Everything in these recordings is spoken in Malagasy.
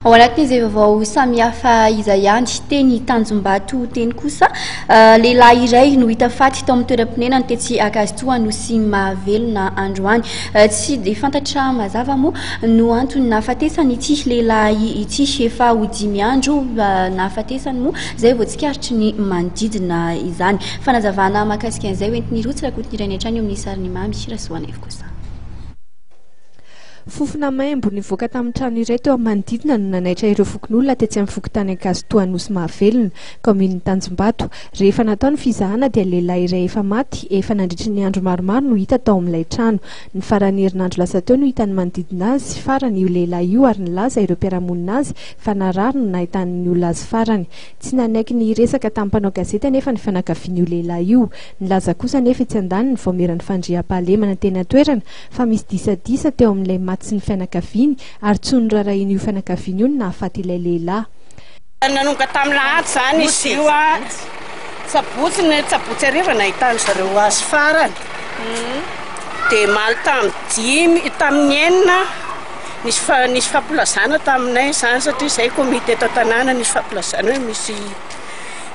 ao anatin'izay vaovao samihafa iza ihany teny Tanjombato teny kosa lehilahy iray no hita faty tao amin'ny toeram-ponenany tetsy Akazotoa no sy mahavelona androany tsy dia fantatra mazava moa no antony nahafatesany ity lehilahy ity efa ho 5 andro nahafatesany moa izay vao tsikaritry ny manodidina izany fanazavana mahakasika an'izay hoentiny roa tsy rakotin'irany hatrany eo amin'ny sariny mamy Rasoana evo kosa. Fofona maimbo nivoaka tamin'ny trano iray teo amin'ny manodidina no nanaitra ireo fokon'olona tetsy amin'ny fokotany Akazotoa nosy mahavelona kominy Tanjombato. Rehefa natao ny fizahana dia lehilahy iray efa maty efa nandritry ny andro maromaro no hita tao amin'ilay trano. Ny farany herinandro lasa teo no hitany manodidina azy farany io lehilahy io ary nilaza ireo mpiara-monina azy fa narary no nahitany ny olona azy farany. Tsy nanaiky ny resaka tamin'ny mpanao gazety anefa ny fianakavian'io lehilahy io. Nilaza kosa anefa tsy andaniny vao meran'ny fandriam-pahalemana teny an-toerana fa misy disadisa teo amin'ilay sy ny fianakaviany ary tsony rarahiny io fianakaviany io nahafaty ilay lehilahy. Nanonga tamin'ny lahady zany izy io tsabotsy ariva nahitany zareo azy farany dia maly tamin'ny 9 nisy fampilazana taminay zany satria izay komite eto tanàna nisy fampilazana hoe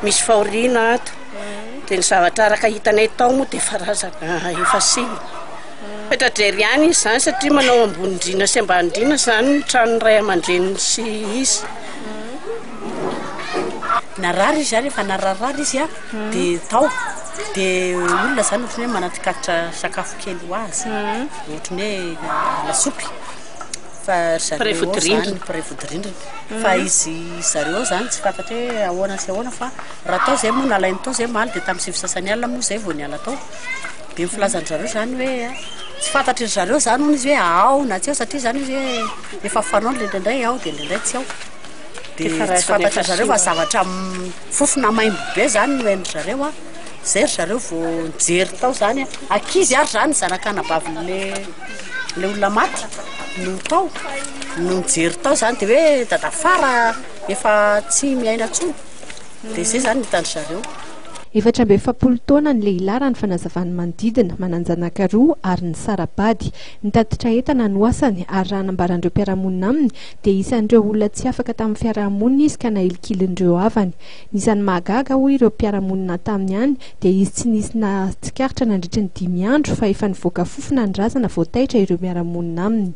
misy fahoriana ato dia ny zavatra araka hitanay tao moa dia farazana efa siny petradrery ihany izy zany satria manao ambonindrina sy ambanindrina zany ny trano ray aman-dreny sy izy narary izy zany efa nararary izy dia tao dia olona zany ohatrany hoe manatikatra sakafo kely ho azy ohatrany hoe lasopy fa prevodrindrina fa izy zareo zany tsy fantatra hoe ahoana sy ahoana fa raha tao zay moa nalainy tao zay maly dia tamin'ny 9 sasany alina moa zay vao niala tao dia mifilazany zareo zany hoe tsy fantatra zareo zany hono izy hoe ao na tsy ao satria zany izy hoe efa fanao ndraindray ao dia ndraindray tsy ao dia tsy fantatra zareo fa zavatra fofona maimbo be zany no hainy zareo zay ry zareo vao nijery tao zany ankizy ary zany zanak'anabavin'le olona maty no tao no nijery tao zany dia hoe dadafara efa tsy miaina tsony dia zay zany nitany zareo. 7 taona ny lehilahy raha ny fanazavany manodidina mananjanaka 2 ary ny sarabady nitatitra entana no asany ary raha nambaran'ireo mpiara-monina aminy dia isan'ireo olona tsy afaka tamin'ny fiarahamonina izy ka nahilikilindreo avany. Nisan'ny mahagaga hoy ireo mpiara-monina taminy ihany dia izy tsy nisy natsikaritra nandritry ny 5 andro fa efa nivoaka fofona ny razana voataitra ireo miara-monina aminy.